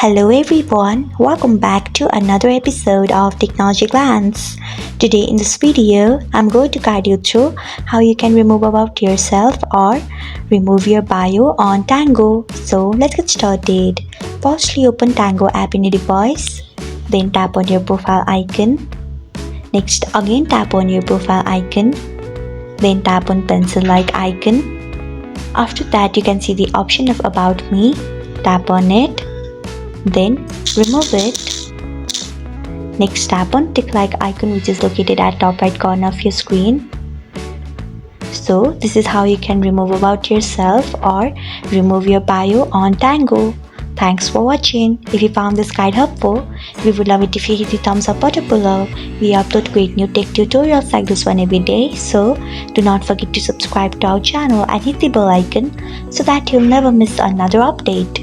Hello everyone, welcome back to another episode of Technologyglance. Today in this video, I'm going to guide you through how you can remove about yourself or remove your bio on Tango. So let's get started. Firstly, open Tango app in your device, then tap on your profile icon. Next, again tap on your profile icon, then tap on pencil-like icon. After that, you can see the option of About Me. Tap on it. Then remove it. Next, tap on tick-like icon which is located at top right corner of your screen. So this is how you can remove about yourself or remove your bio on Tango. Thanks for watching. If you found this guide helpful, we would love it if you hit the thumbs up button below. We upload great new tech tutorials like this one every day, so do not forget to subscribe to our channel and hit the bell icon so that you'll never miss another update.